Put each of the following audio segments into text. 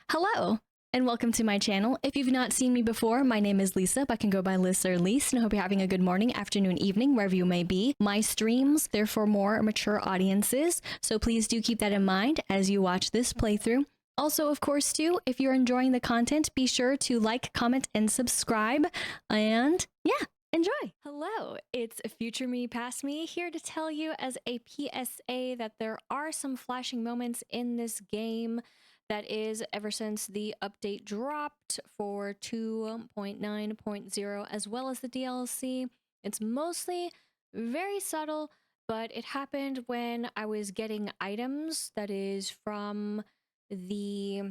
Hello, and welcome to my channel. If you've not seen me before, my name is Lisa, but can go by Liz or Lise, and I hope you're having a good morning, afternoon, evening, wherever you may be. My streams, they're for more mature audiences, so please do keep that in mind as you watch this playthrough. Also, of course, too, if you're enjoying the content, be sure to like, comment, and subscribe, and yeah, enjoy! Hello, it's Future Me, Past Me, here to tell you as a PSA that there are some flashing moments in this game. That is, ever since the update dropped for 2.9.0 as well as the DLC. It's mostly very subtle, but it happened when I was getting items, that is from the,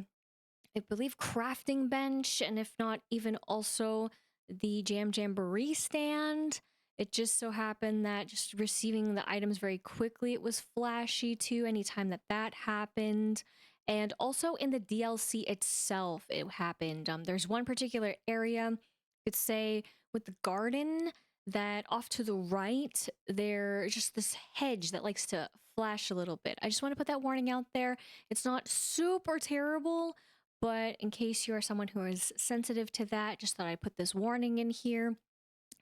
I believe, crafting bench, and if not even also the Jam Jamboree stand. It just so happened that just receiving the items very quickly, it was flashy too, anytime that happened. And also in the DLC itself, it happened. There's one particular area, you could say, with the garden, that off to the right, there's just this hedge that likes to flash a little bit. I just want to put that warning out there. It's not super terrible, but in case you are someone who is sensitive to that, just thought I'd put this warning in here.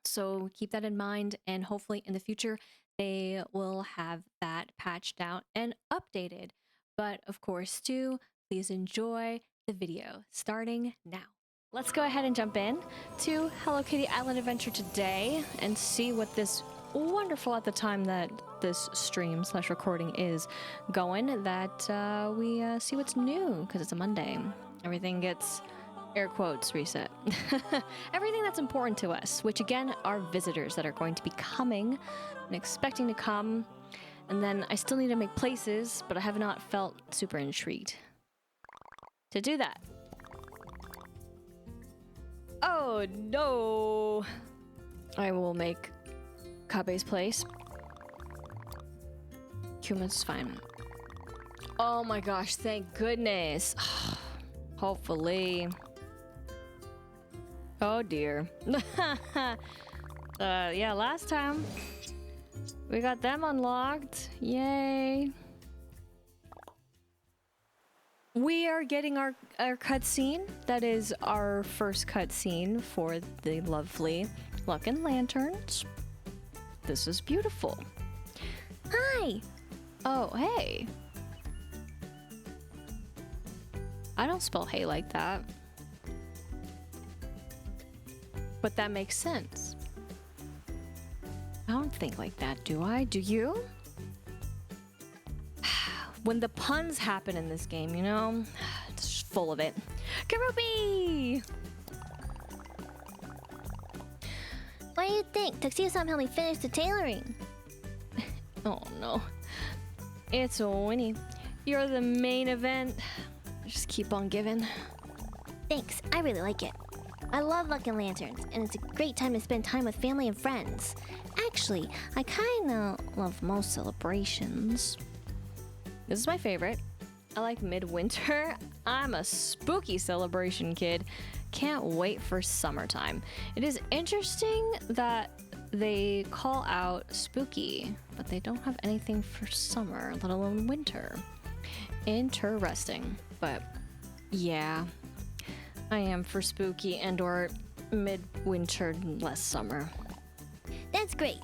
So keep that in mind, and hopefully in the future, they will have that patched out and updated. But of course, too, please enjoy the video starting now. Let's go ahead and jump in to Hello Kitty Island Adventure today and see what this wonderful, at the time that this stream / recording is going, that we see what's new, because it's a Monday. Everything gets, air quotes, reset. Everything that's important to us, which again are visitors that are going to be coming and expecting to come. And then I still need to make places, but I have not felt super intrigued to do that. Oh no! I will make Kabe's place. Kuma's fine. Oh my gosh, thank goodness. Hopefully. Oh dear. Yeah, last time we got them unlocked. Yay. We are getting our cutscene. That is our first cutscene for the lovely Luck and Lanterns. This is beautiful. Hi. Oh, hey. I don't spell hey like that. But that makes sense. I don't think like that, do I? Do you? When the puns happen in this game, you know? It's just full of it. Karupi! What do you think? Tuxedo-san helped me finish the tailoring. Oh no. It's Winnie. You're the main event. Just keep on giving. Thanks, I really like it. I love Luck and Lanterns, and it's a great time to spend time with family and friends. Actually, I kinda love most celebrations. This is my favorite. I like midwinter. I'm a spooky celebration kid. Can't wait for summertime. It is interesting that they call out spooky, but they don't have anything for summer, let alone winter. Interesting. But yeah, I am for spooky and or midwinter, less summer. That's great.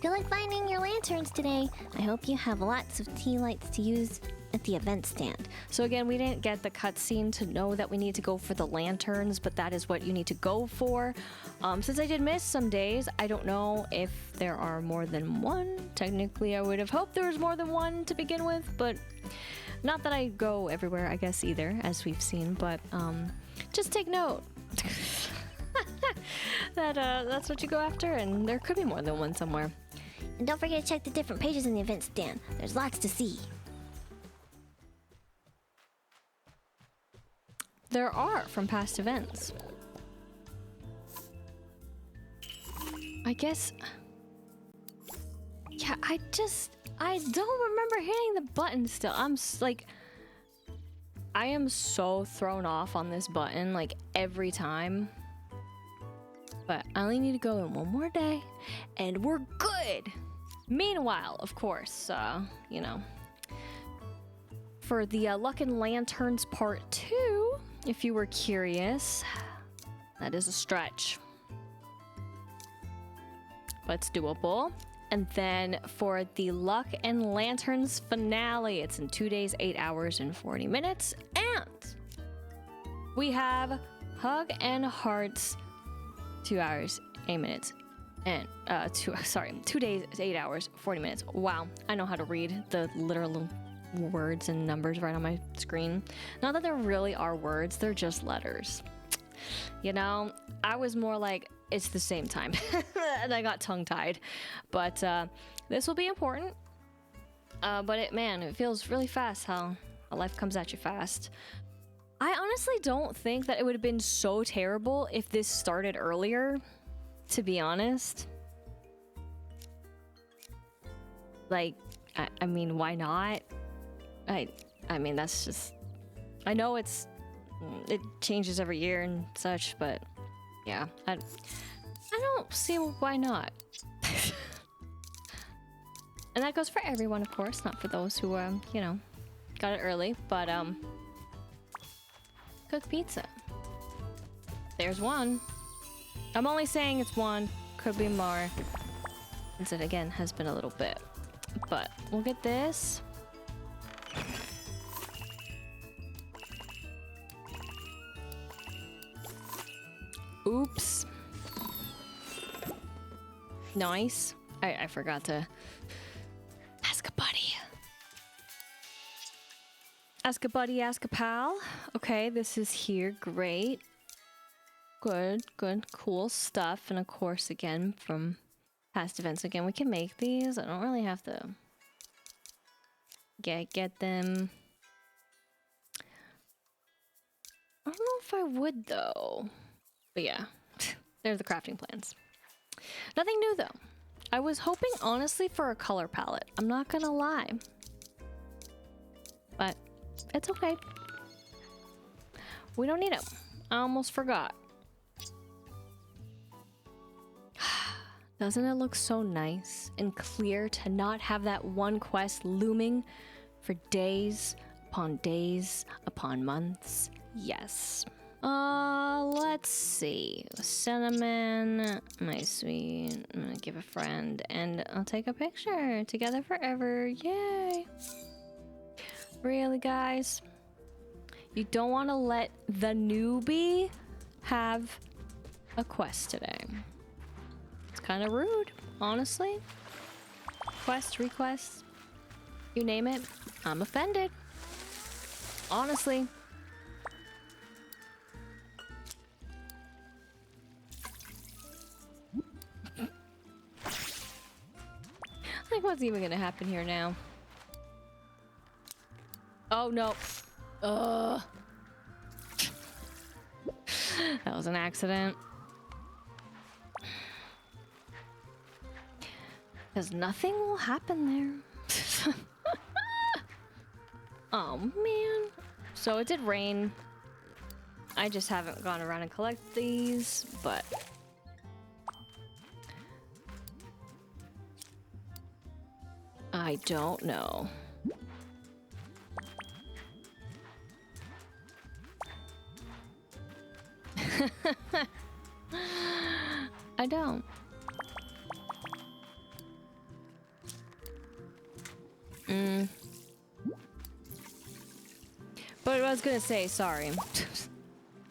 Good luck finding your lanterns today. I hope you have lots of tea lights to use at the event stand. So again, we didn't get the cutscene to know that we need to go for the lanterns, but that is what you need to go for. Since I did miss some days, I don't know if there are more than one. Technically, I would have hoped there was more than one to begin with, but not that I go everywhere, I guess, either, as we've seen, but just take note. That's what you go after, and there could be more than one somewhere. And don't forget to check the different pages in the event stand. There's lots to see. There are from past events. I guess. Yeah, I don't remember hitting the button still. I am so thrown off on this button, like, every time. But I only need to go in one more day, and we're good! Meanwhile, of course, you know, for the Luck and Lanterns Part 2, if you were curious. That is a stretch, but it's doable. And then for the Luck and Lanterns finale, it's in 2 days, 8 hours, and 40 minutes. And we have Hug and Hearts, 2 hours, 8 minutes. And 2 days, 8 hours, 40 minutes. Wow, I know how to read the literal words and numbers right on my screen. Not that there really are words, they're just letters. You know, I was more like, it's the same time. And I got tongue-tied. But this will be important. But it feels really fast how life comes at you fast. I honestly don't think that it would have been so terrible if this started earlier, to be honest. Like, I mean, why not? I mean, that's just... I know it changes every year and such, but yeah, I don't see why not. And that goes for everyone, of course, not for those who, you know, got it early, but, cook pizza. There's one. I'm only saying it's one, could be more, since it, again, has been a little bit. But we'll get this. Oops. Nice. I forgot to ask a buddy. Ask a buddy, ask a pal. Okay, this is here. Great. Good, cool stuff. And of course, again, from past events, again, we can make these. I don't really have to get them. I don't know if I would, though. But yeah, there's the crafting plans. Nothing new, though. I was hoping, honestly, for a color palette. I'm not gonna lie. But it's okay. We don't need them. I almost forgot. Doesn't it look so nice and clear to not have that one quest looming for days upon months? Yes. Let's see. Cinnamon, my sweet. I'm gonna give a friend, and I'll take a picture. Together forever. Yay. Really, guys? You don't want to let the newbie have a quest today. It's kind of rude, honestly. Quest, request, you name it. I'm offended. Honestly. Like, what's even gonna happen here now? Oh, no. That was an accident. Because nothing will happen there. Oh, man. So it did rain. I just haven't gone around and collect these, but... I don't know. I don't. But what I was gonna say, sorry,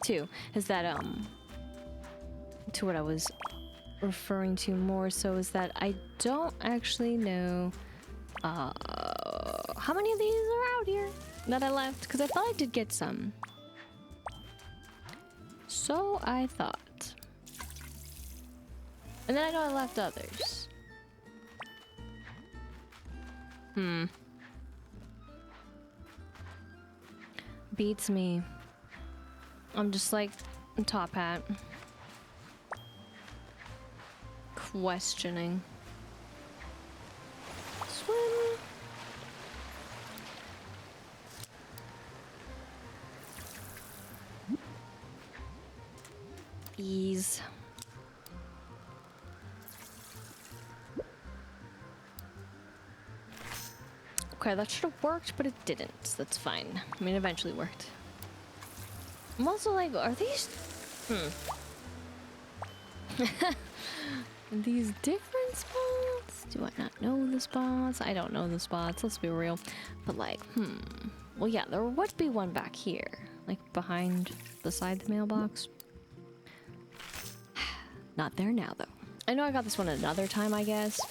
too, is that, to what I was referring to more so is that I don't actually know, how many of these are out here that I left, because I thought I did get some. So I thought. And then I know I left others. Beats me. I'm just like Top Hat. Questioning. Swim. Ease. Okay, that should have worked, but it didn't. That's fine. I mean, it eventually worked. I'm also like, are these... These different spots? Do I not know the spots? I don't know the spots, let's be real. But like, well, yeah, there would be one back here. Like, behind, beside the mailbox. Not there now, though. I know I got this one another time, I guess.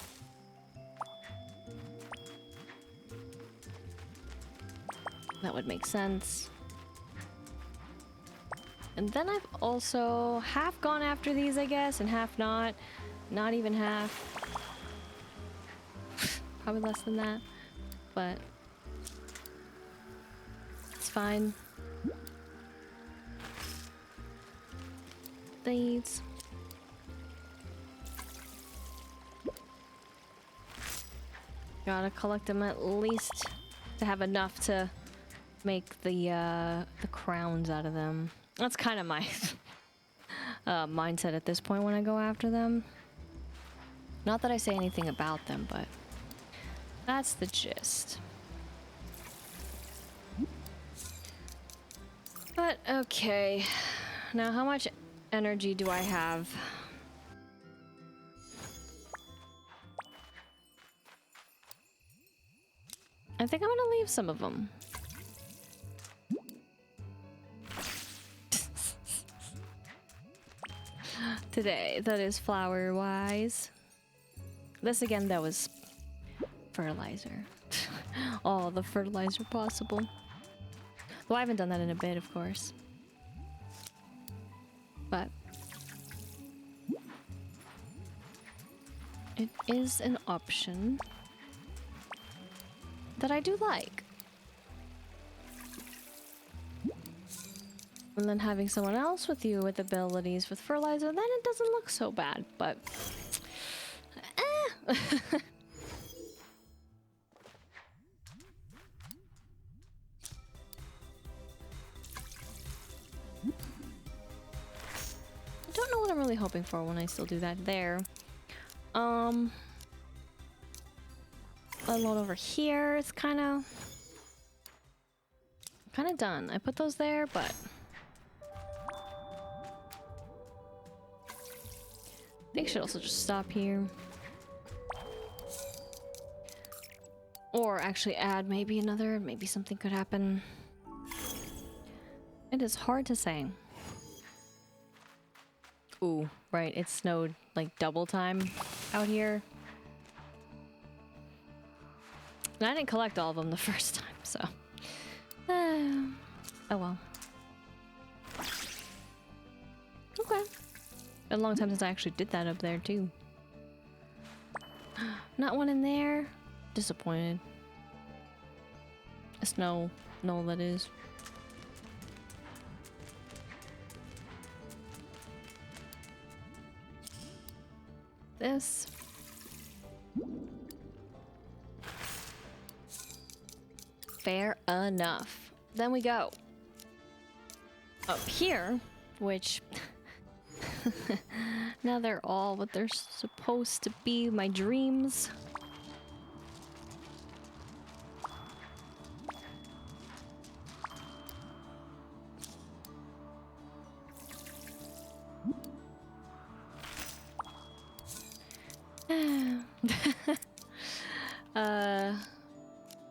That would make sense. And then I've also half gone after these, I guess, and half not. Not even half. Probably less than that. But it's fine. These. Gotta collect them at least to have enough to make the crowns out of them. That's kind of my mindset at this point when I go after them. Not that I say anything about them, but that's the gist. But okay, now how much energy do I have? I think I'm gonna leave some of them. Today, that is flower-wise. This again, that was fertilizer. All the fertilizer possible. Though I haven't done that in a bit, of course. But it is an option that I do like. And then having someone else with you with abilities with fertilizer, then it doesn't look so bad, but... I don't know what I'm really hoping for when I still do that there. A lot over here, it's kind of done. I put those there, but I think I should also just stop here. Or actually add maybe another, maybe something could happen. It is hard to say. Ooh, right, it snowed like double time out here. And I didn't collect all of them the first time, so... oh well. Okay. Been a long time since I actually did that up there, too. Not one in there. Disappointed. A snow. No, that is. This. Fair enough. Then we go up here, which now they're all what they're supposed to be, my dreams.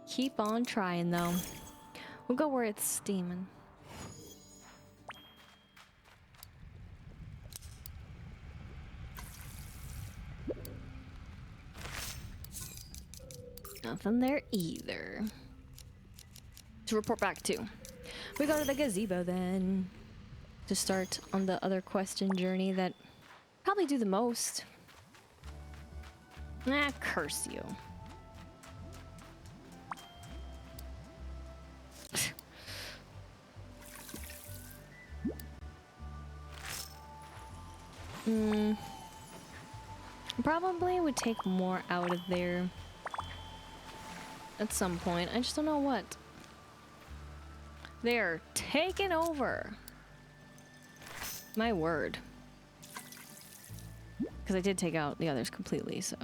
Keep on trying though. We'll go where it's steaming. Nothing there either. To report back to. We go to the gazebo then. To start on the other question journey that probably do the most. Ah, curse you. Probably would take more out of there at some point. I just don't know what. They're taking over. My word. Because I did take out the others completely, so.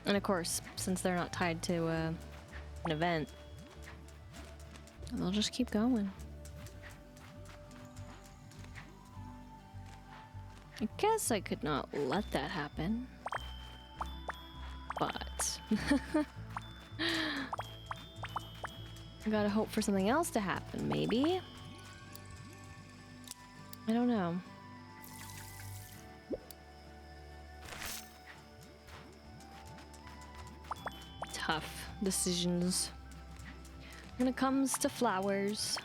And of course, since they're not tied to an event, they'll just keep going. I guess I could not let that happen. But I gotta hope for something else to happen, maybe? I don't know. Tough decisions when it comes to flowers.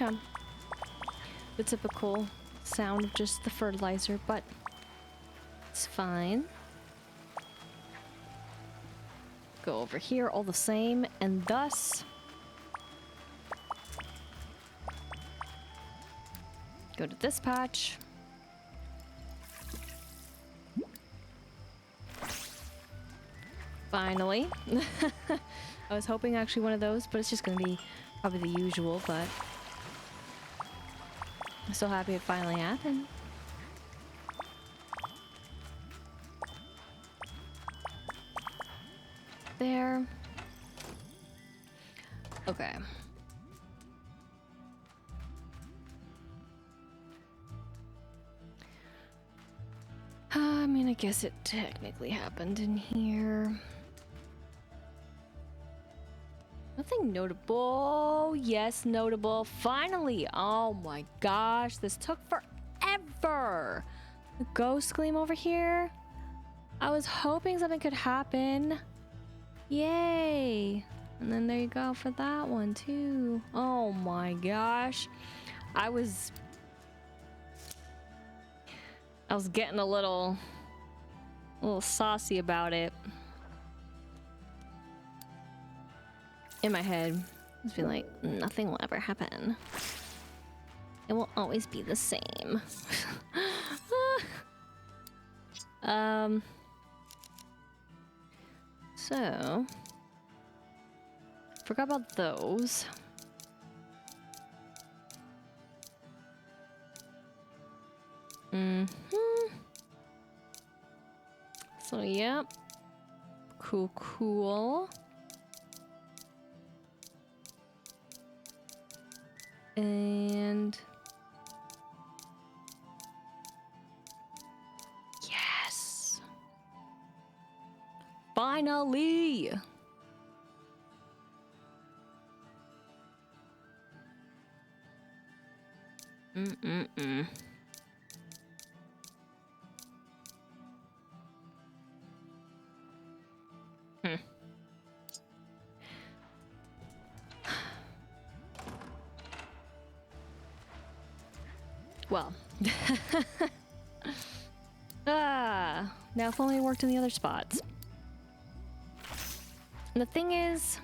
Okay. The typical sound of just the fertilizer, but it's fine. Go over here all the same, and thus go to this patch. Finally. I was hoping actually one of those, but it's just gonna be probably the usual, but I'm so happy it finally happened. There. Okay. I mean, I guess it technically happened in here. Nothing notable. Yes, notable. Finally. Oh my gosh, this took forever. The ghost gleam over here. I was hoping something could happen. Yay. And then there you go for that one too. Oh my gosh. I was getting a little saucy about it. In my head, I was being like, nothing will ever happen. It will always be the same. So forgot about those. So yep. Cool. And yes. Finally. Well. Now if only it worked in the other spots. And the thing is,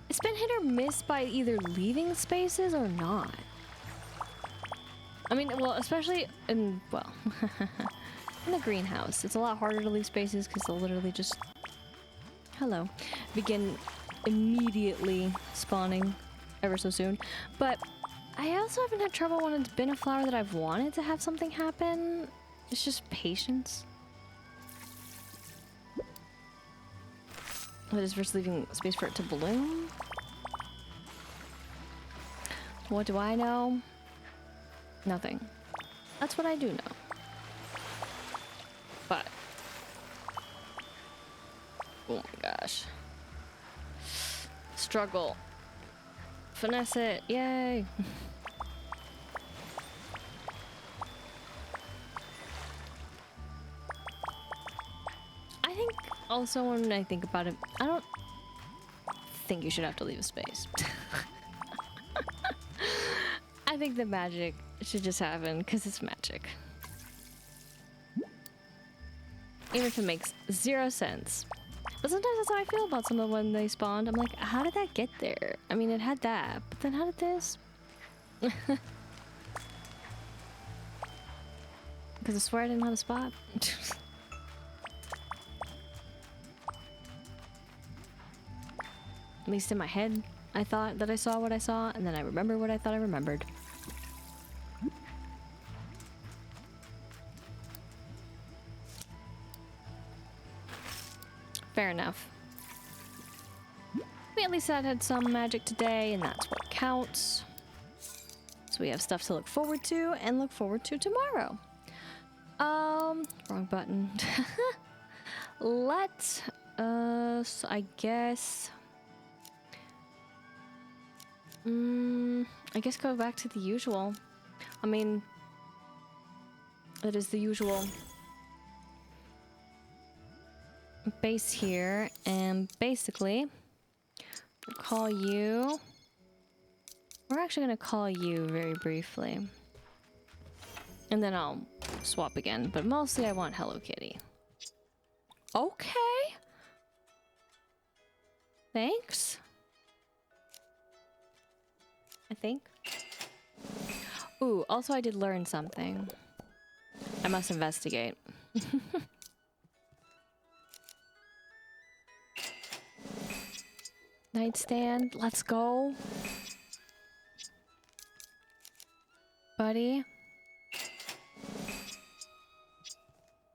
it's been hit or miss by either leaving spaces or not. I mean, well, especially in, well, in the greenhouse. It's a lot harder to leave spaces because they'll literally just, hello, begin immediately spawning ever so soon. But I also haven't had trouble when it's been a flower that I've wanted to have something happen. It's just patience. That is versus leaving space for it to bloom. What do I know? Nothing. That's what I do know. But oh my gosh. Struggle. Finesse it. Yay. I think also when I think about it, I don't think you should have to leave a space. I think the magic should just happen because it's magic. Even if it makes 0 sense. But sometimes that's how I feel about some of when they spawned. I'm like, how did that get there? I mean, it had that, but then how did this? Because I swear I didn't have a spot. At least in my head. I thought that I saw what I saw, and then I remember what I thought I remembered. Fair enough. We at least had some magic today, and that's what counts. So we have stuff to look forward to and look forward to tomorrow. Wrong button. Let us, I guess... I guess go back to the usual. I mean, it is the usual base here, and basically, we'll call you... We're actually gonna call you very briefly. And then I'll swap again, but mostly I want Hello Kitty. Okay. Thanks. I think. Ooh, also I did learn something. I must investigate. Nightstand, let's go. Buddy.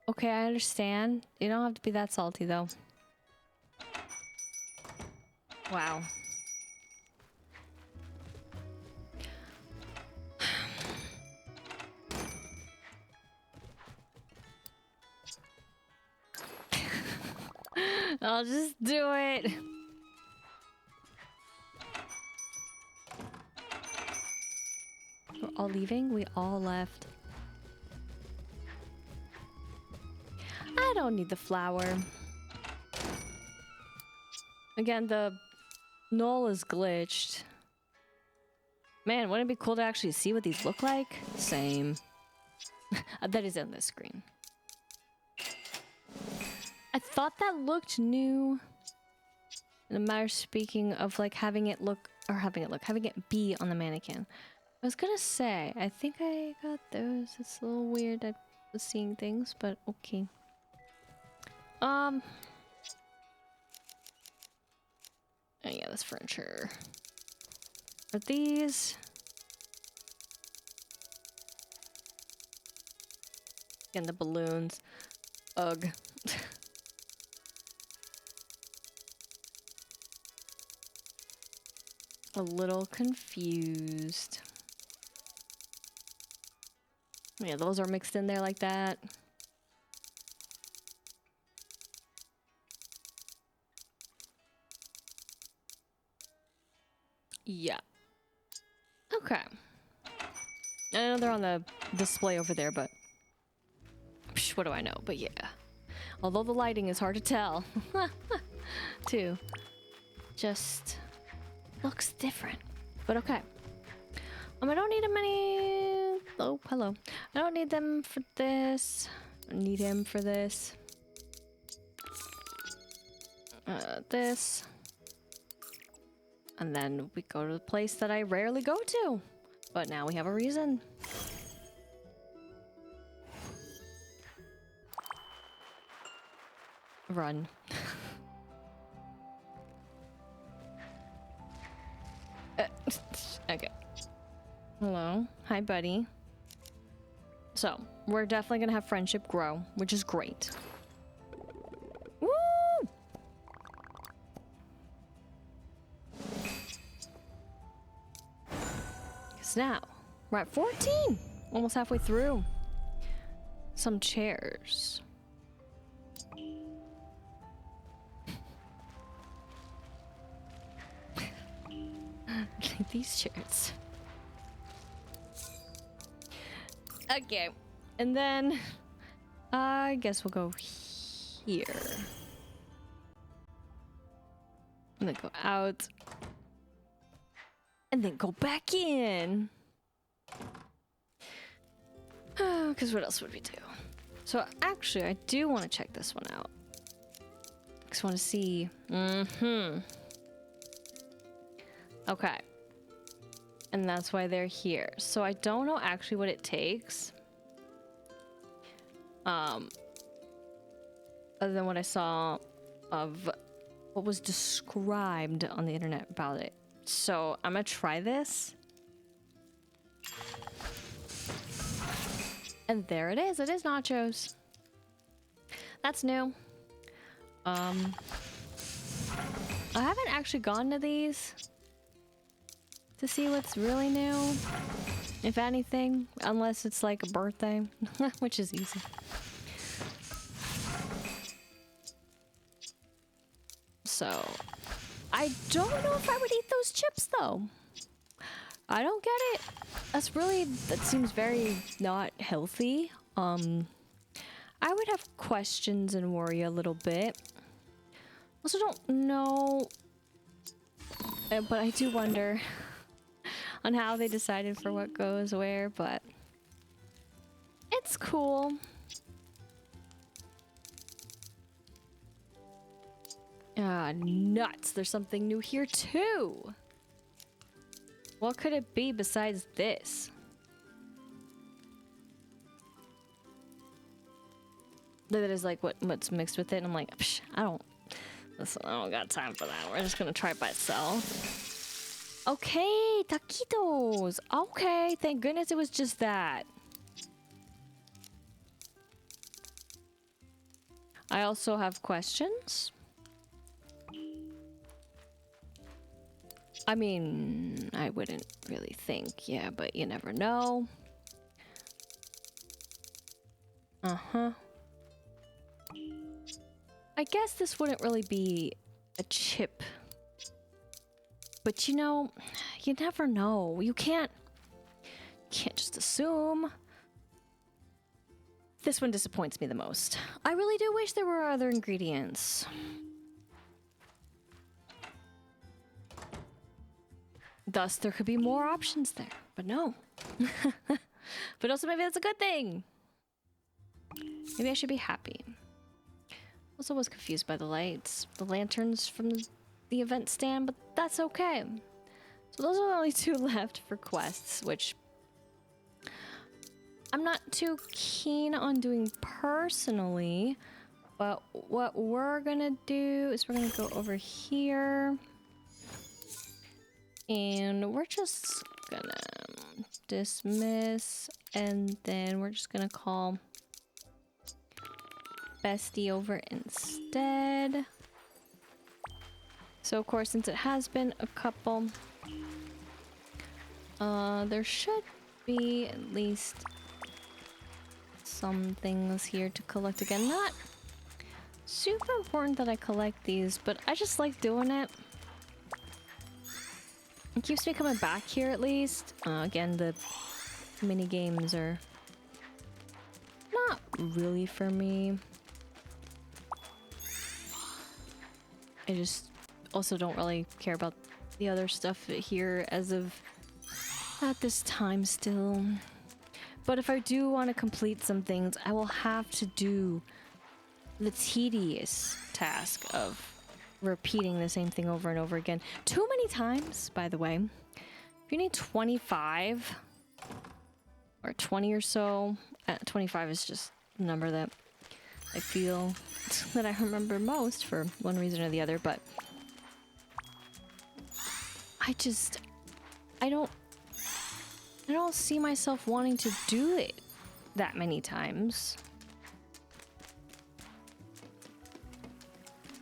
Okay, I understand. You don't have to be that salty, though. Wow. I'll just do it. We're all leaving? We all left. I don't need the flower. Again, the null is glitched. Man, wouldn't it be cool to actually see what these look like? Same. That is on this screen. I thought that looked new. In a matter of speaking of like having it be on the mannequin. I was gonna say, I think I got those. It's a little weird. I was seeing things, but okay. Oh yeah, this furniture. Are these? And the balloons. Ugh. A little confused. Yeah, those are mixed in there like that. Yeah. Okay. I know they're on the display over there, but psh, what do I know? But yeah. Although the lighting is hard to tell, too. Just looks different. But okay. I don't need him any... Oh, hello. I don't need them for this. I need him for this. This. And then we go to the place that I rarely go to. But now we have a reason. Run. Okay. Hello. Hi, buddy. So, we're definitely gonna have friendship grow, which is great. Woo! 'Cause now, we're at 14! Almost halfway through. Some chairs. These chairs. Okay, and then I guess we'll go here. And then go out. And then go back in. Because what else would we do? So actually, I do want to check this one out. I just want to see. Okay. And that's why they're here. So I don't know actually what it takes. Other than what I saw of what was described on the internet about it So I'm gonna try this. And there it is. It is nachos. That's new. I haven't actually gone to these to see what's really new, if anything, unless it's like a birthday, which is easy. So, I don't know if I would eat those chips though. I don't get it. That seems very not healthy. I would have questions and worry a little bit. Also don't know, but I do wonder on how they decided for what goes where, but it's cool. Ah, nuts. There's something new here too. What could it be besides this? That is like what's mixed with it, and I'm like, psh, listen, I don't got time for that. We're just gonna try it by itself. Okay, taquitos. Okay, thank goodness it was just that. I also have questions. I mean, I wouldn't really think, yeah, but you never know. Uh-huh. I guess this wouldn't really be a chip. But you know, you never know. You can't just assume. This one disappoints me the most. I really do wish there were other ingredients. Thus, there could be more options there, but no. But also, maybe that's a good thing. Maybe I should be happy. Also was confused by the lights, the lanterns from the event stand, but that's okay. So those are the only two left for quests, which I'm not too keen on doing personally, but what we're gonna do is we're gonna go over here. And we're just gonna dismiss, and then we're just gonna call Bestie over instead. So of course, since it has been a couple, there should be at least some things here to collect again. Not super important that I collect these, but I just like doing it. It keeps me coming back here at least. Again, the mini games are not really for me. I just also don't really care about the other stuff here as of at this time still. But if I do want to complete some things, I will have to do the tedious task of repeating the same thing over and over again. Too many times, by the way. If you need 25 or 20 or so, 25 is just the number that I feel that I remember most for one reason or the other, but I don't see myself wanting to do it that many times.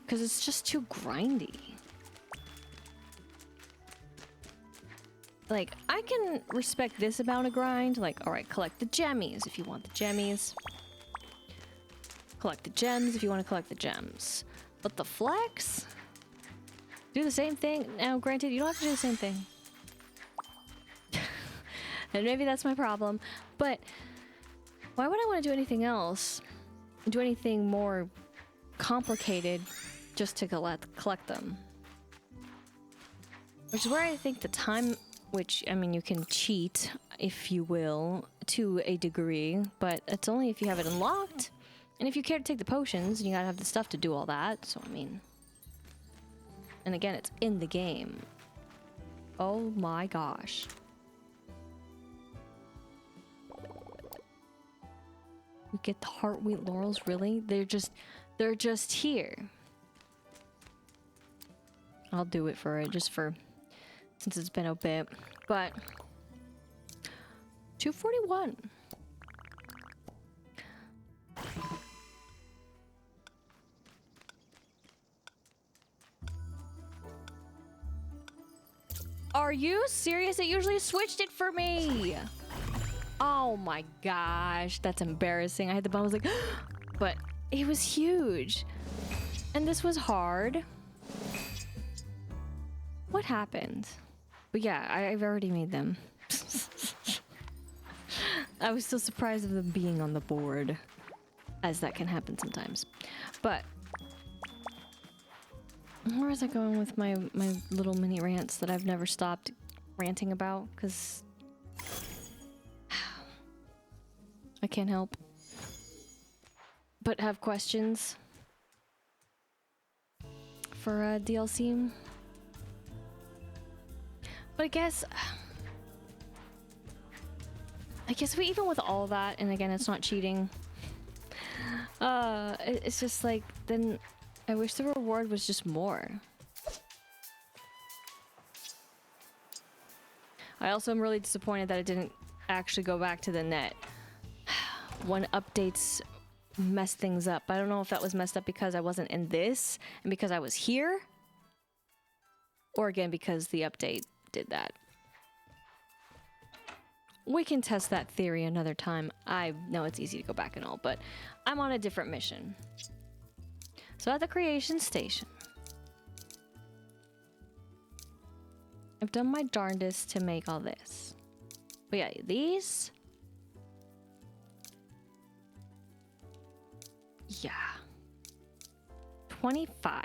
Because it's just too grindy. Like, I can respect this amount of grind. Like, alright, collect the gemmies if you want the gemmies. Collect the gems if you want to collect the gems. But the flex? Do the same thing. Now, granted, you don't have to do the same thing. And maybe that's my problem. But why would I want to do anything else? Do anything more complicated just to collect them? Which is where I think the time, which, I mean, you can cheat, if you will, to a degree, but it's only if you have it unlocked. And if you care to take the potions, you gotta have the stuff to do all that, so I mean... And again, it's in the game. Oh my gosh. You get the heartwheat laurels, really? They're just here. I'll do it for it, just for since it's been a bit. But 241. Are you serious? It usually switched it for me. Oh my gosh, that's embarrassing. I had the button, I was like, but it was huge. And this was hard. What happened? But yeah, I've already made them. I was still surprised of them being on the board, as that can happen sometimes. But where was I going with my little mini rants that I've never stopped ranting about? Because I can't help but have questions for DLC. But I guess even with all that, and again, it's not cheating. It's just like, then I wish the reward was just more. I also am really disappointed that it didn't actually go back to the net when updates mess things up. I don't know if that was messed up because I wasn't in this and because I was here, or again because the update did that. We can test that theory another time. I know it's easy to go back and all, but I'm on a different mission. So at the creation station, I've done my darndest to make all this. But yeah, these. Yeah. 25.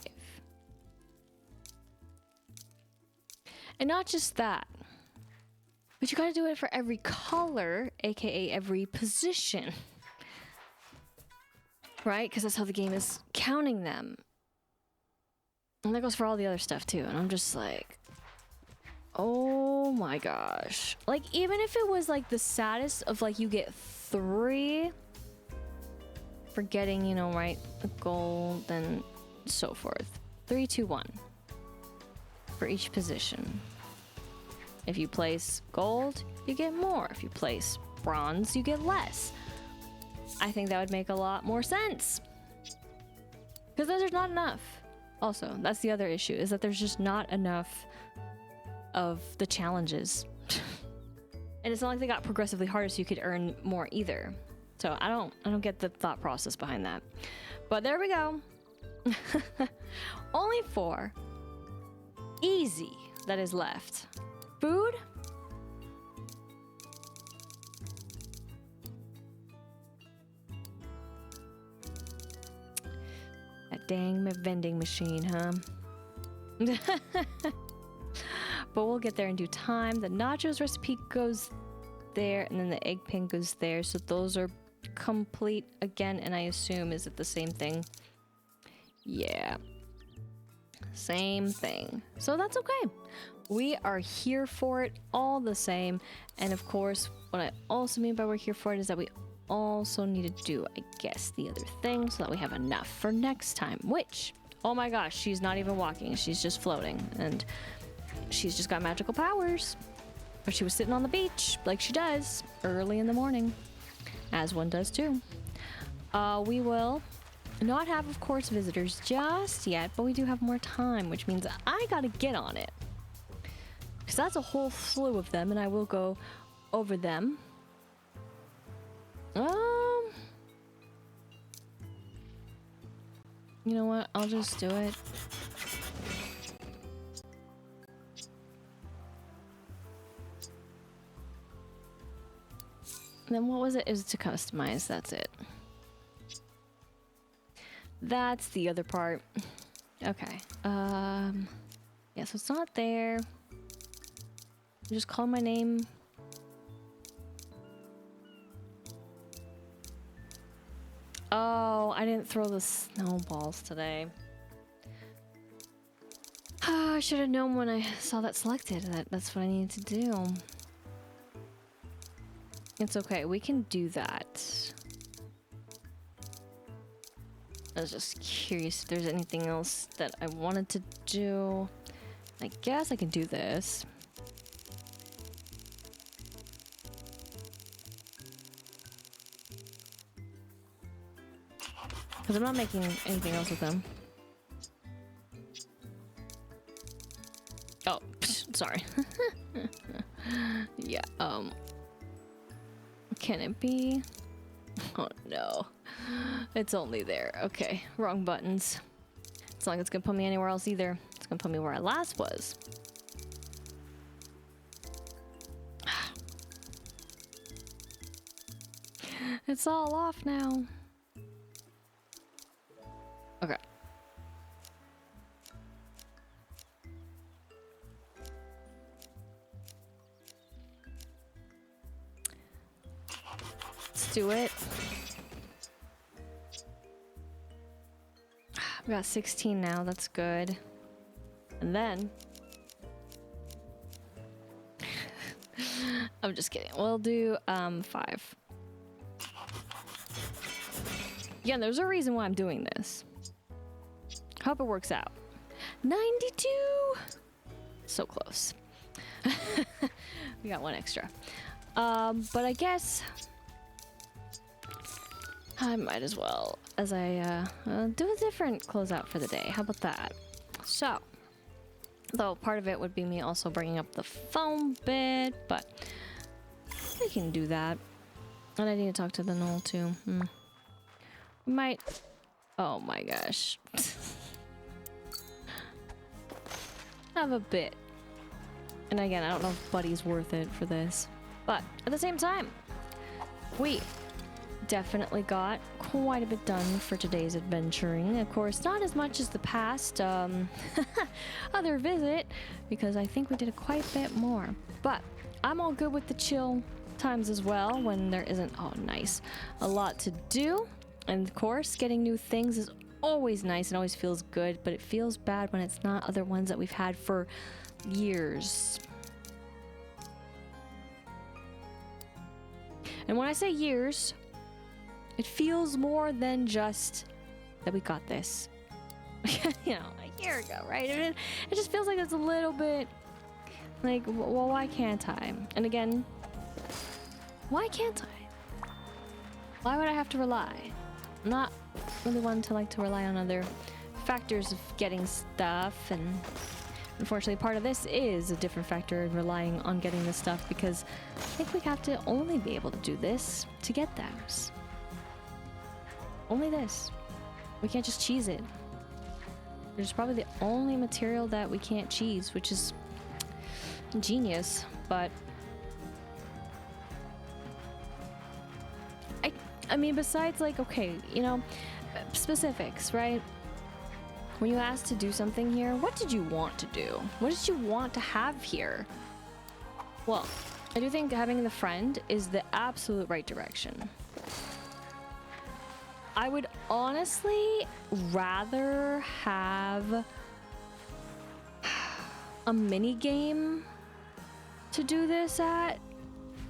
And not just that, but you gotta do it for every color, aka every position. Right? Because that's how the game is counting them. And that goes for all the other stuff too. And I'm just like, oh my gosh. Like, even if it was like the saddest of like you get 3 for getting, you know, right, the gold and so forth. 3, 2, 1 for each position. If you place gold, you get more. If you place bronze, you get less. I think that would make a lot more sense. Because there's not enough. Also, that's the other issue, is that there's just not enough of the challenges. And it's not like they got progressively harder so you could earn more either. So I don't get the thought process behind that. But there we go. Only 4. Easy that is left. Food? That dang vending machine, huh? But we'll get there in due time. The nachos recipe goes there, and then the egg pan goes there. So those are complete again, and I assume, is it the same thing? Yeah. Same thing. So that's okay. We are here for it all the same. And of course, what I also mean by we're here for it is that we also need to do, I guess, the other thing so that we have enough for next time, which, oh my gosh, she's not even walking. She's just floating, and she's just got magical powers. But she was sitting on the beach like she does early in the morning, as one does too. We will not have, of course, visitors just yet, but we do have more time, which means I gotta get on it. Because that's a whole slew of them, and I will go over them. You know what? I'll just do it. And then what was it? It was to customize. That's it. That's the other part. Okay. Yeah, so it's not there. Just call my name. Oh, I didn't throw the snowballs today. I should have known when I saw that selected that that's what I needed to do. It's okay, we can do that. I was just curious if there's anything else that I wanted to do. I guess I can do this. Because I'm not making anything else with them. Oh, sorry. Yeah, can it be? Oh no. It's only there. Okay, wrong buttons. It's not like it's gonna put me anywhere else either. It's gonna put me where I last was. It's all off now. Okay. Let's do it. We got 16 now, that's good. And then... I'm just kidding. We'll do 5. Yeah, there's a reason why I'm doing this. Hope it works out. 92! So close. We got 1 extra. But I guess I might as well, as I do a different closeout for the day. How about that? So, though part of it would be me also bringing up the phone bit, but we can do that. And I need to talk to the Knoll too. We might. Oh my gosh. Have a bit. And again, I don't know if Buddy's worth it for this. But at the same time, we definitely got quite a bit done for today's adventuring. Of course, not as much as the past other visit, because I think we did quite a bit more. But I'm all good with the chill times as well when there isn't, oh nice, a lot to do. And of course, getting new things is always nice and always feels good, but it feels bad when it's not other ones that we've had for years. And when I say years, it feels more than just that we got this. You know, a year ago, right? It just feels like it's a little bit like, well, why can't I? And again, why can't I? Why would I have to rely? I'm not really one to like to rely on other factors of getting stuff, and unfortunately part of this is a different factor in relying on getting this stuff, because I think we have to only be able to do this to get those. Only this. We can't just cheese it. There's probably the only material that we can't cheese, which is genius, but I mean, besides, like, okay, you know, specifics, right? When you asked to do something here, what did you want to do? What did you want to have here? Well, I do think having the friend is the absolute right direction. I would honestly rather have a mini game to do this at.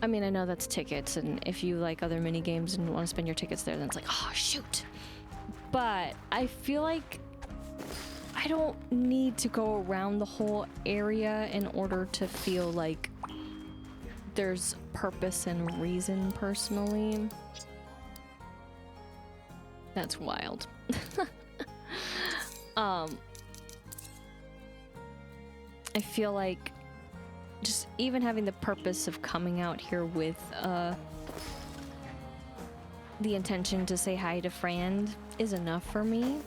I mean, I know that's tickets, and if you like other mini games and want to spend your tickets there, then it's like, oh shoot. But I feel like I don't need to go around the whole area in order to feel like there's purpose and reason personally. That's wild. I feel like just even having the purpose of coming out here with the intention to say hi to friend is enough for me.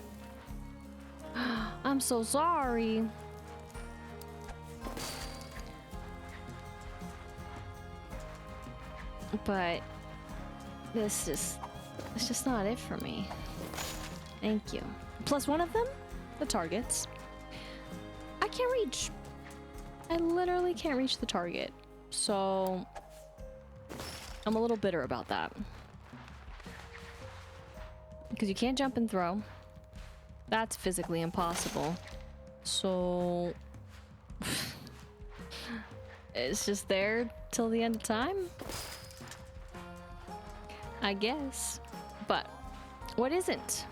I'm so sorry. But it's just not it for me. Thank you. Plus one of them, the targets, I can't reach. I literally can't reach the target. So I'm a little bitter about that. Because you can't jump and throw. That's physically impossible. So it's just there till the end of time, I guess. But what isn't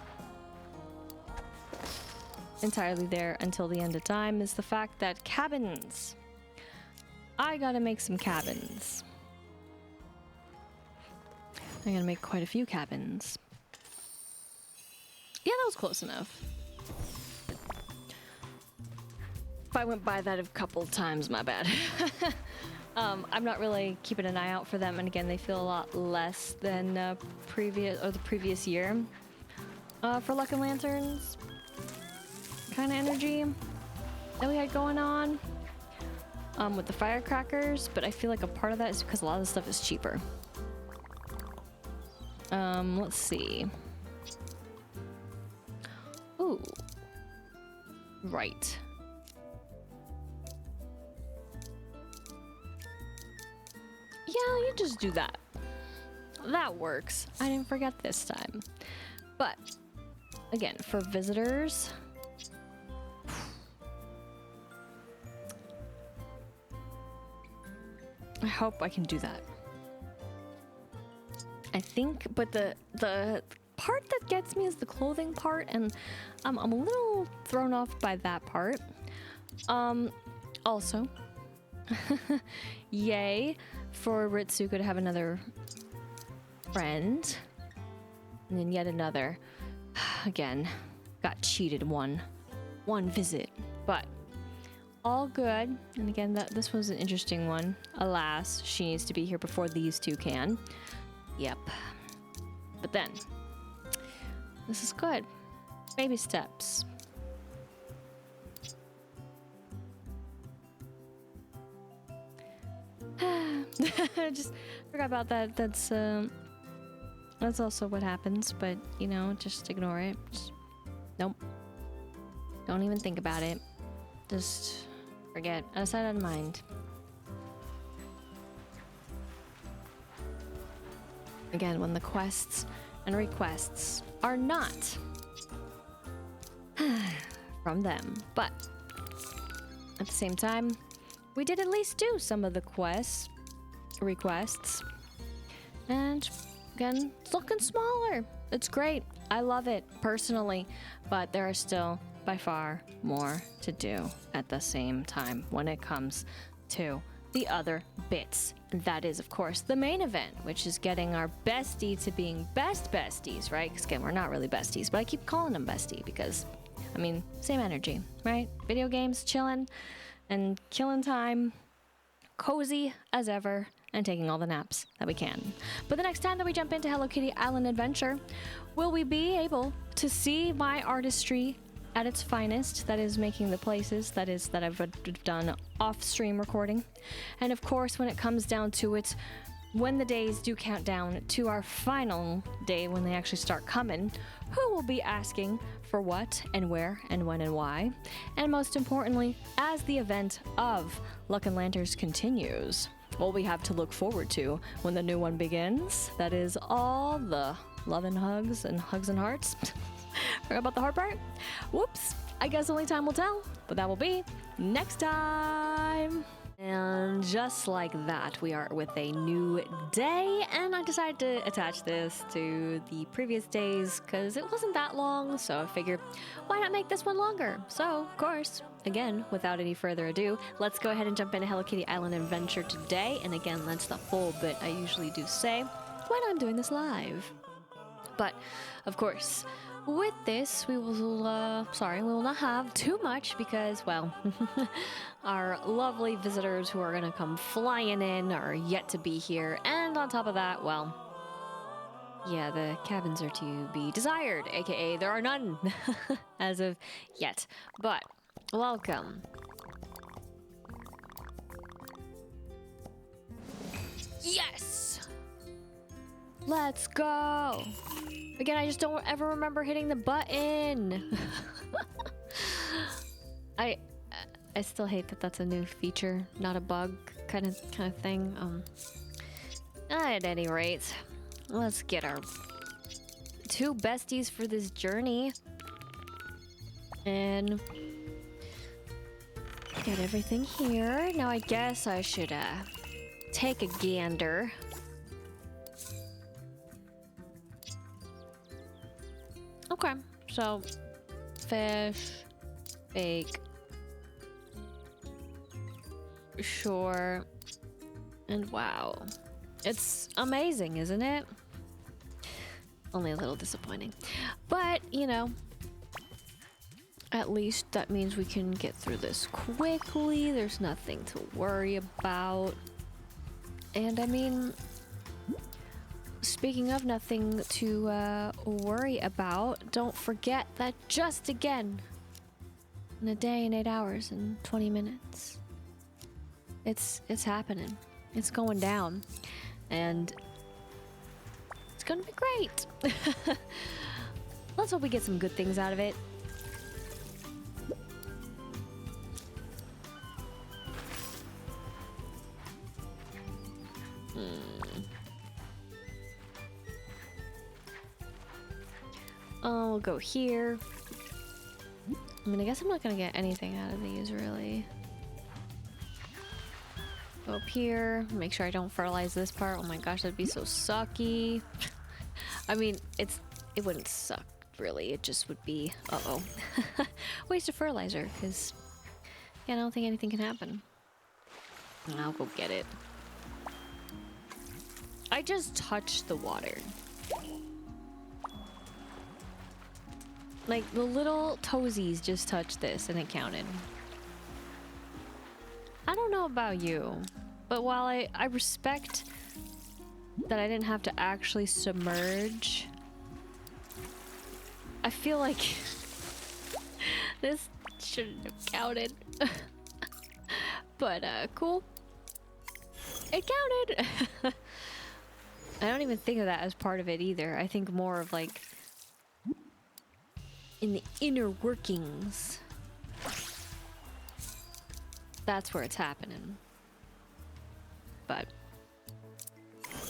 entirely there until the end of time is the fact that cabins. I gotta make some cabins. I gotta make quite a few cabins. was close enough. If I went by that a couple times, my bad. I'm not really keeping an eye out for them, and again, they feel a lot less than the previous year. For Luck and Lanterns, kind of energy that we had going on with the firecrackers, but I feel like a part of that is because a lot of the stuff is cheaper. Let's see. Ooh, right. Yeah, you just do that. That works. I didn't forget this time. But, again, for visitors... I hope I can do that. I think, but the part that gets me is the clothing part, and I'm a little thrown off by that part. Also, yay for Ritsuko to have another friend, and then yet another. Again, got cheated one visit, but all good. And again, this was an interesting one. Alas, she needs to be here before these two can. Yep. But then, this is good. Baby steps. Just forgot about that. That's also what happens, but you know, just ignore it. Just, nope. Don't even think about it. Just forget. Out of sight, out of mind. Again, when the quests and requests are not from them, but at the same time, we did at least do some of the requests, and again, it's looking smaller. It's great. I love it personally, but there are still by far more to do at the same time when it comes to the other bits. And that is, of course, the main event, which is getting our bestie to being best besties, right? Because again, we're not really besties, but I keep calling them bestie because, I mean, same energy, right? Video games, chilling and killing time, cozy as ever, and taking all the naps that we can. But the next time that we jump into Hello Kitty Island Adventure, will we be able to see my artistry at its finest? That is making the places that I've done off-stream recording. And of course, when it comes down to it, when the days do count down to our final day when they actually start coming, who will be asking for what and where and when and why? And most importantly, as the event of Luck and Lanterns continues, what we have to look forward to when the new one begins, that is all the love and hugs and hearts. Forgot about the hard part? Whoops. I guess only time will tell, but that will be next time. And just like that, we are with a new day, and I decided to attach this to the previous days because it wasn't that long, so I figured, why not make this one longer? So, of course, again, without any further ado, let's go ahead and jump into Hello Kitty Island Adventure today. And again, that's the full bit I usually do say when I'm doing this live. But, of course, with this, we will not have too much because, well, our lovely visitors who are going to come flying in are yet to be here. And on top of that, well, yeah, the cabins are to be desired, aka there are none as of yet. But, welcome. Yes! Let's go! Again, I just don't ever remember hitting the button. I still hate that that's a new feature, not a bug kind of thing. At any rate, let's get our two besties for this journey and get everything here. Now I guess I should take a gander. Okay, so fish, bake, sure, and wow. It's amazing, isn't it? Only a little disappointing. But, you know, At least that means we can get through this quickly. There's nothing to worry about. And I mean, speaking of nothing to worry about, don't forget that just again, in a day and 8 hours and 20 minutes, it's happening. It's going down. And it's gonna be great. Let's hope we get some good things out of it. Oh, we'll go here. I mean, I guess I'm not gonna get anything out of these, really. Go up here. Make sure I don't fertilize this part. Oh my gosh, that'd be so sucky. I mean, it wouldn't suck, really. It just would be... Uh-oh. Waste of fertilizer, because... Yeah, I don't think anything can happen. I'll go get it. I just touched the water. Like, the little toesies just touched this and it counted. I don't know about you, but while I respect that I didn't have to actually submerge, I feel like this shouldn't have counted. But, cool. It counted! I don't even think of that as part of it either. I think more of like in the inner workings. That's where it's happening. But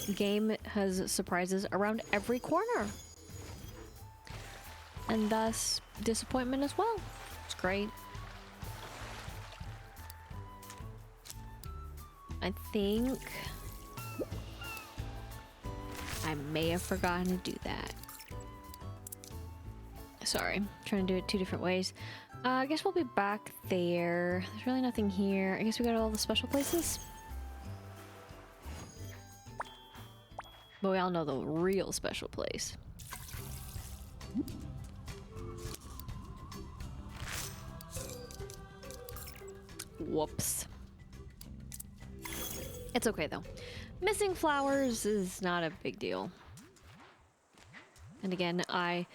the game has surprises around every corner. And thus disappointment as well. It's great. I think I may have forgotten to do that. Sorry, I'm trying to do it 2 different ways. I guess we'll be back there. There's really nothing here. I guess we got all the special places. But we all know the real special place. Whoops. It's okay though. Missing flowers is not a big deal. And again, I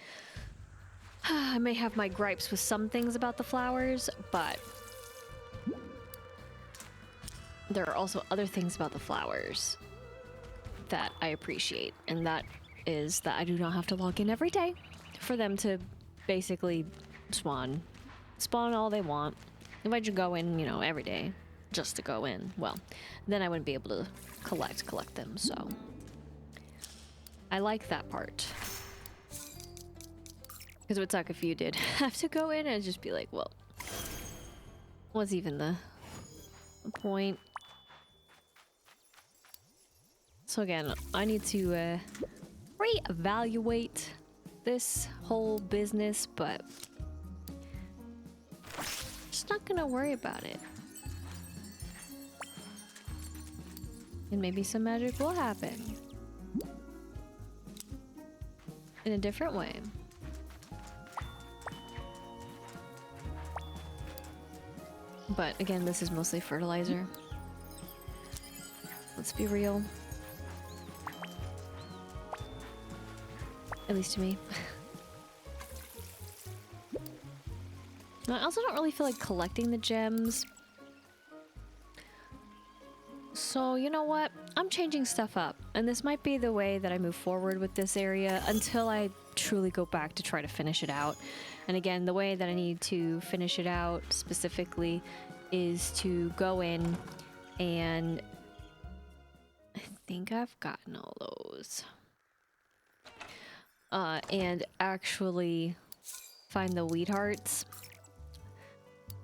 may have my gripes with some things about the flowers, but there are also other things about the flowers that I appreciate, and that is that I do not have to log in every day for them to basically spawn all they want. If I just go in, you know, every day just to go in, well, then I wouldn't be able to collect them, so I like that part. Because it would suck if you did have to go in and just be like, well, what's even the point? So again, I need to reevaluate this whole business, but just not gonna worry about it. And maybe some magic will happen in a different way. But again, this is mostly fertilizer. Let's be real. At least to me. I also don't really feel like collecting the gems. So, you know what? I'm changing stuff up. And this might be the way that I move forward with this area until I truly go back to try to finish it out. And again, the way that I need to finish it out specifically is to go in and I think I've gotten all those. And actually find the wheat hearts.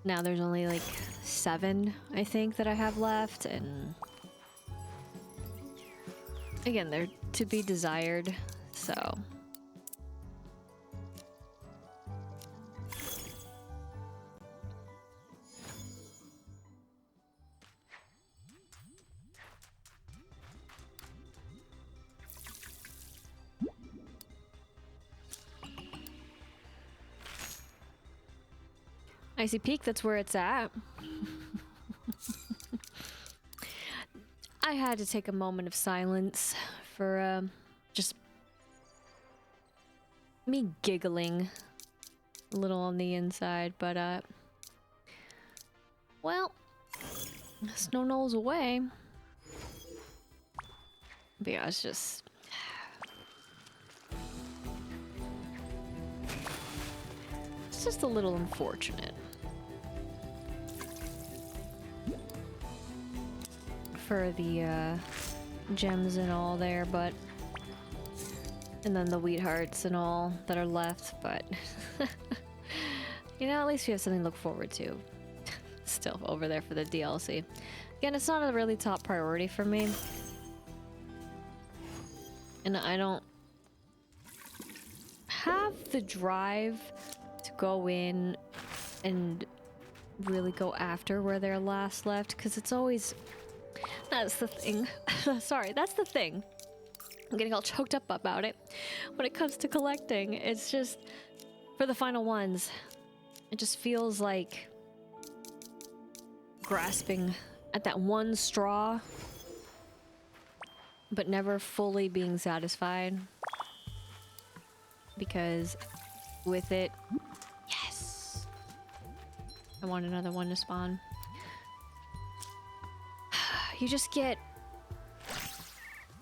Now there's only like 7, I think, that I have left, and again, they're to be desired, so. Icy Peak, that's where it's at. I had to take a moment of silence for just me giggling a little on the inside, but well, Snow Knoll's away. But yeah, it's just a little unfortunate for the gems and all there, but and then the wheat hearts and all that are left, but you know, at least we have something to look forward to still over there for the DLC. Again, it's not a really top priority for me, and I don't have the drive to go in and really go after where they're last left, because it's always... That's the thing. Sorry, that's the thing. I'm getting all choked up about it. When it comes to collecting, it's just... For the final ones, it just feels like grasping at that one straw, but never fully being satisfied. Because with it... Yes! I want another one to spawn. You just get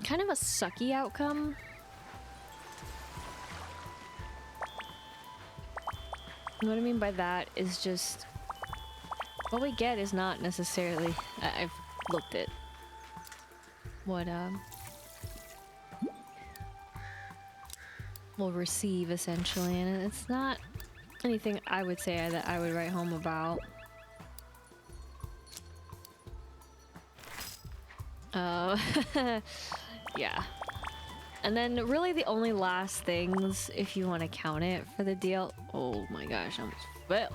kind of a sucky outcome. What I mean by that is just what we get is not necessarily... I've looked at what we'll receive essentially, and it's not anything I would say that I would write home about. Yeah. And then really the only last things, if you want to count it for the deal... Oh my gosh, I almost fell.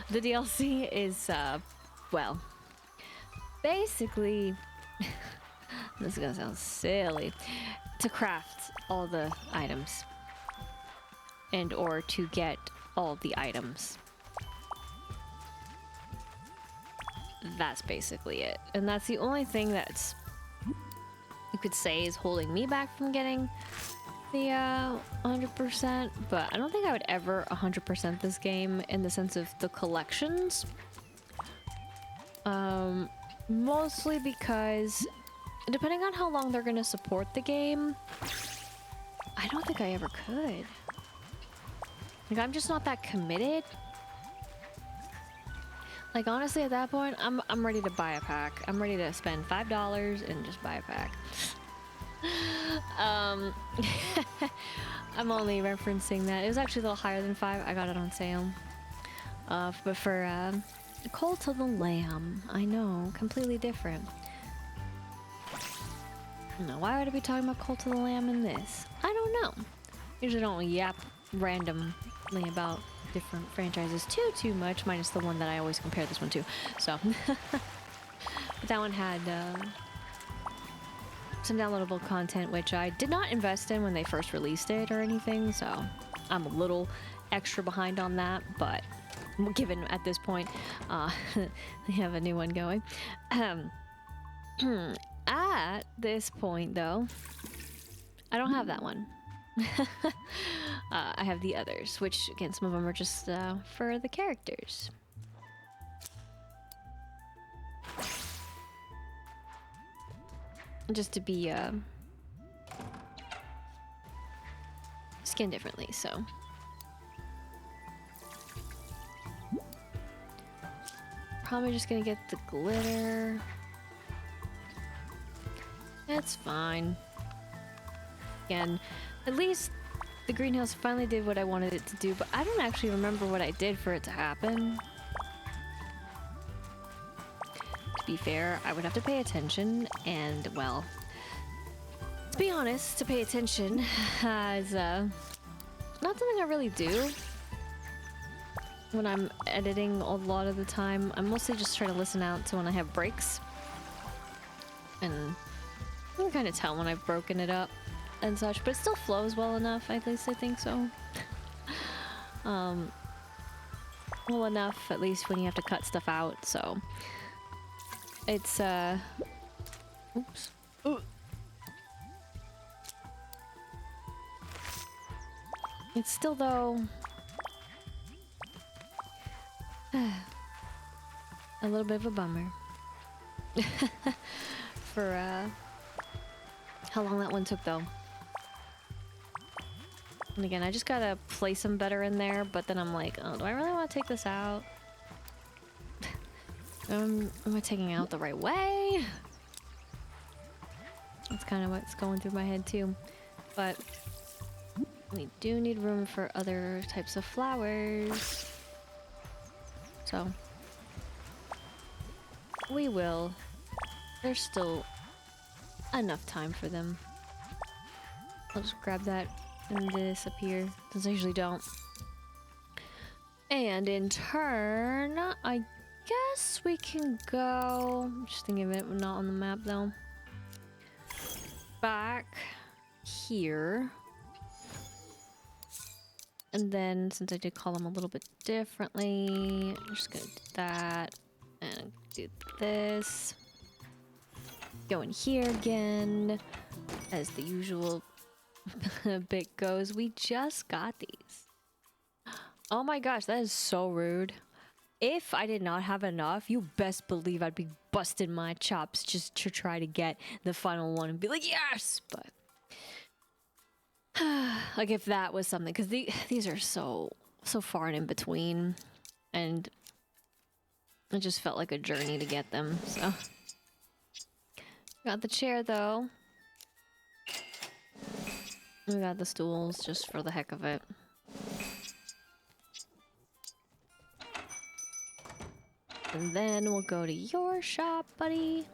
The DLC is, well, basically, this is gonna sound silly, to craft all the items. And or to get all the items. That's basically it. And that's the only thing that's, you could say, is holding me back from getting the 100%, but I don't think I would ever 100% this game in the sense of the collections. Mostly because depending on how long they're gonna support the game, I don't think I ever could. Like, I'm just not that committed. Like, honestly, at that point, I'm ready to buy a pack. I'm ready to spend $5 and just buy a pack. I'm only referencing that. It was actually a little higher than 5. I got it on sale. But for Cult of the Lamb, I know, completely different. No, why would I be talking about Cult of the Lamb in this? I don't know. Usually don't yap randomly about different franchises too much, minus the one that I always compare this one to. So, but that one had some downloadable content, which I did not invest in when they first released it or anything. So, I'm a little extra behind on that, but given at this point, they have a new one going. At this point, though, I don't have that one. I have the others, which again, some of them are just for the characters. Just to be skinned differently, so. Probably just gonna get the glitter. It's fine. Again, at least the greenhouse finally did what I wanted it to do, but I don't actually remember what I did for it to happen. To be fair, I would have to pay attention, and well, to be honest, to pay attention is not something I really do when I'm editing a lot of the time. I'm mostly just trying to listen out to when I have breaks, and I can kind of tell when I've broken it up and such, but it still flows well enough, at least I think so. well enough, at least when you have to cut stuff out, so it's oops. It's still though a little bit of a bummer for how long that one took though. And again, I just gotta place them better in there, but then I'm like, oh, do I really want to take this out? Am I taking it out the right way? That's kind of what's going through my head too. But we do need room for other types of flowers. So we will. There's still enough time for them. I'll just grab that and disappear, since I usually don't. And in turn, I guess we can go... I'm just thinking of it, not on the map though. Back here. And then, since I did call them a little bit differently, I'm just gonna do that and do this. Go in here again, as the usual bit goes. We just got these. Oh my gosh, that is so rude. If I did not have enough, you best believe I'd be busting my chops just to try to get the final one and be like, yes! But like if that was something, because these are so far and in between, and it just felt like a journey to get them. So got the chair though. We got the stools just for the heck of it. And then we'll go to your shop, buddy.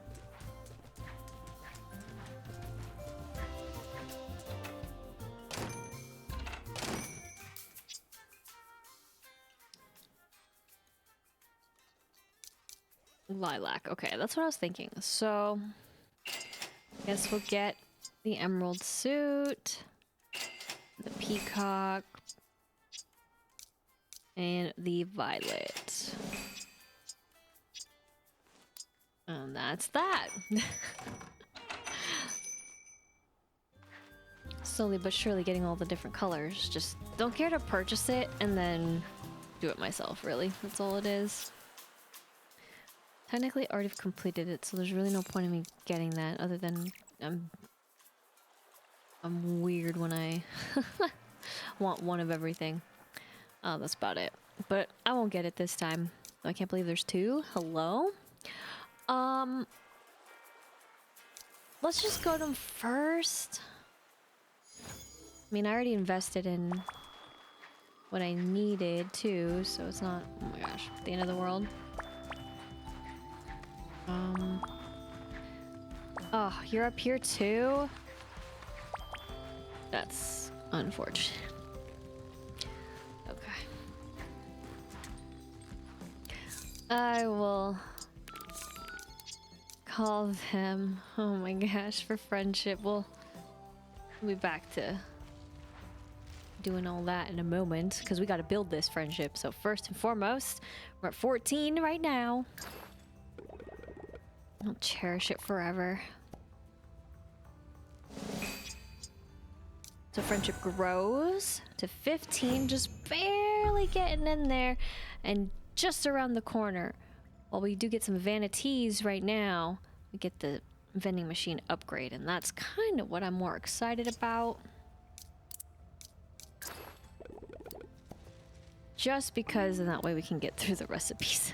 Lilac. Okay, that's what I was thinking. So, I guess we'll get the emerald suit, the peacock, and the violet. And that's that. Slowly but surely getting all the different colors. Just don't care to purchase it and then do it myself, really. That's all it is. Technically, I already completed it, so there's really no point in me getting that other than I'm weird when I want one of everything. Oh, that's about it. But I won't get it this time. I can't believe there's two. Hello? Let's just go to them first. I mean, I already invested in what I needed too, so it's not, oh my gosh, the end of the world. Oh, you're up here too? That's unfortunate. Okay. I will call them. Oh my gosh, for friendship. We'll be back to doing all that in a moment, because we got to build this friendship. So first and foremost, we're at 14 right now. I'll cherish it forever. So friendship grows to 15, just barely getting in there, and just around the corner. While we do get some vanities right now, we get the vending machine upgrade, and that's kind of what I'm more excited about. Just because in that way we can get through the recipes.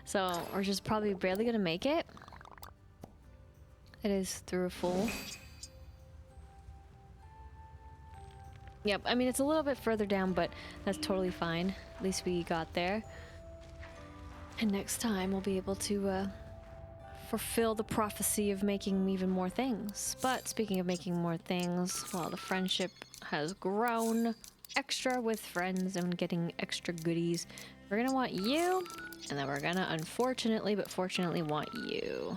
So we're just probably barely gonna make it. It is through a full. Yep, I mean it's a little bit further down, but that's totally fine. At least we got there. And next time we'll be able to fulfill the prophecy of making even more things. But speaking of making more things, well, the friendship has grown extra with friends and getting extra goodies. We're gonna want you, and then we're gonna unfortunately but fortunately want you.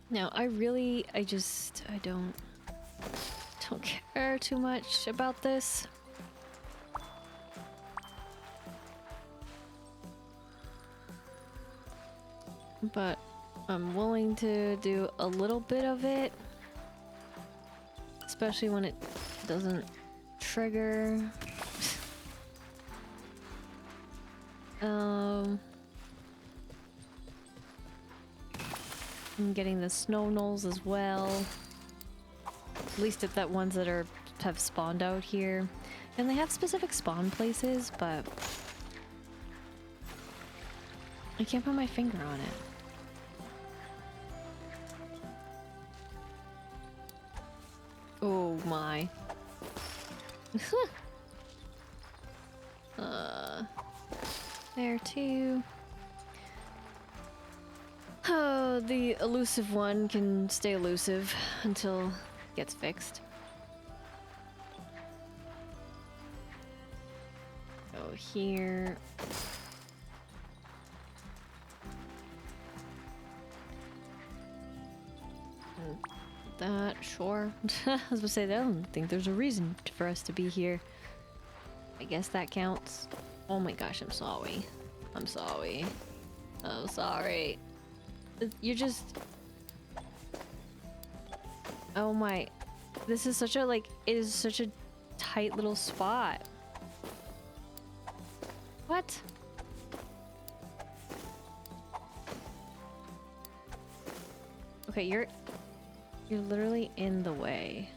Now, I don't care too much about this. But I'm willing to do a little bit of it. Especially when it doesn't trigger. I'm getting the snow knolls as well. At least if that ones that have spawned out here. And they have specific spawn places, but I can't put my finger on it. Oh my. There too. Oh, the elusive one can stay elusive until it gets fixed. Go here. That, sure. I was gonna say, I don't think there's a reason for us to be here. I guess that counts. Oh my gosh, I'm sorry. I'm sorry. I'm sorry. You're just... Oh my... This is such a, like, it is such a tight little spot. What? Okay, you're literally in the way.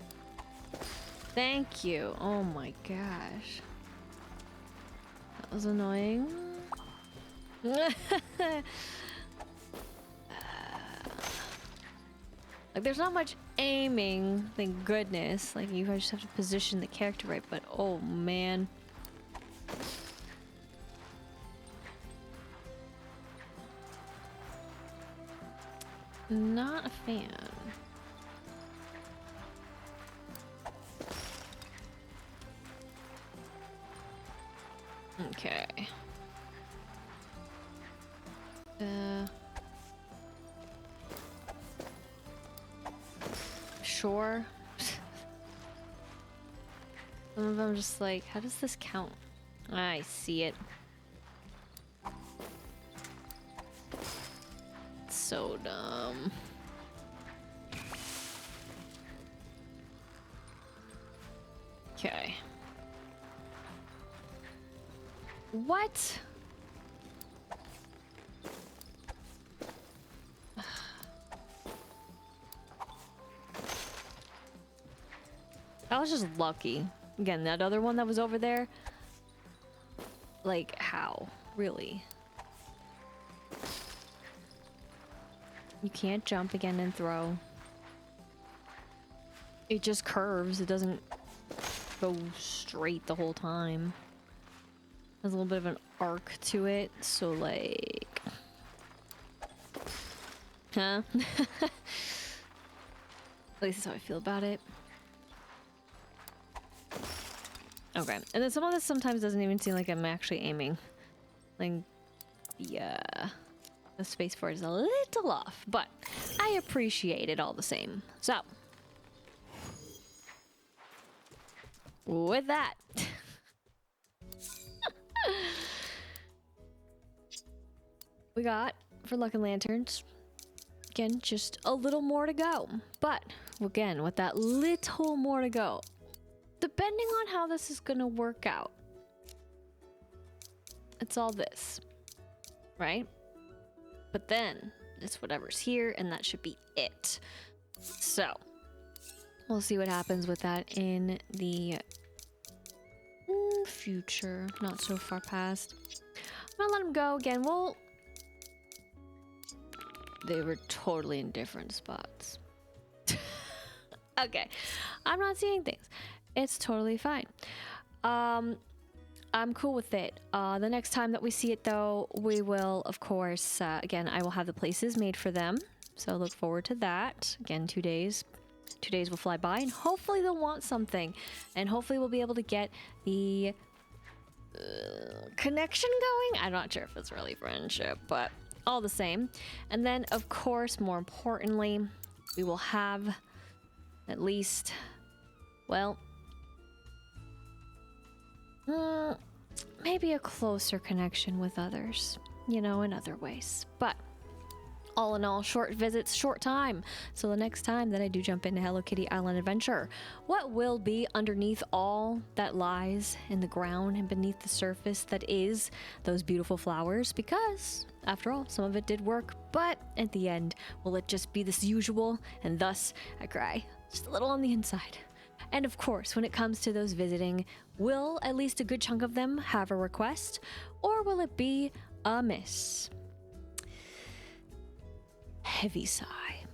Thank you. Oh my gosh. That was annoying. Like, there's not much aiming, thank goodness. Like, you just have to position the character right, but oh man. Not a fan. Okay. Sure. Some of them just like, how does this count? I see it. So dumb. Okay. What? I was just lucky. Again, that other one that was over there. Like, how? Really? You can't jump again and throw. It just curves. It doesn't go straight the whole time. There's a little bit of an arc to it, so like... Huh? At least that's how I feel about it. Okay, and then some of this sometimes doesn't even seem like I'm actually aiming. Like, the space for it is a little off, but I appreciate it all the same. So, with that, we got for Luck and Lanterns, again, just a little more to go. But again, with that little more to go, depending on how this is gonna work out, it's all this, right? But then it's whatever's here, and that should be it. So we'll see what happens with that in the future, not so far past. I'm gonna let them go again. They were totally in different spots. Okay, I'm not seeing things. It's totally fine. I'm cool with it. The next time that we see it, though, we will, of course, again, I will have the places made for them. So look forward to that. Again, 2 days. 2 days will fly by, and hopefully they'll want something. And hopefully we'll be able to get the connection going. I'm not sure if it's really friendship, but all the same. And then, of course, more importantly, we will have at least, well, maybe a closer connection with others, you know, in other ways. But all in all, short visits, short time. So the next time that I do jump into Hello Kitty Island Adventure, what will be underneath all that lies in the ground and beneath the surface that is those beautiful flowers? Because, after all, some of it did work, but at the end, will it just be this usual? And thus, I cry just a little on the inside. And of course, when it comes to those visiting, will at least a good chunk of them have a request? Or will it be a miss? Heavy sigh.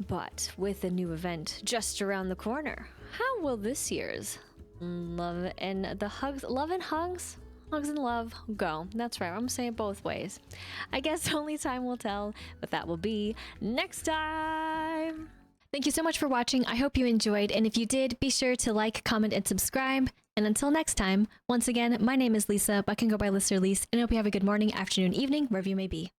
But with a new event just around the corner, how will this year's love and hugs and love go? That's right, I'm saying it both ways. I guess only time will tell, but that will be next time. Thank you so much for watching. I hope you enjoyed, and if you did, be sure to like, comment, and subscribe. And until next time, once again, my name is Lisa, but I can go by Lister Lise, and I hope you have a good morning, afternoon, evening, wherever you may be.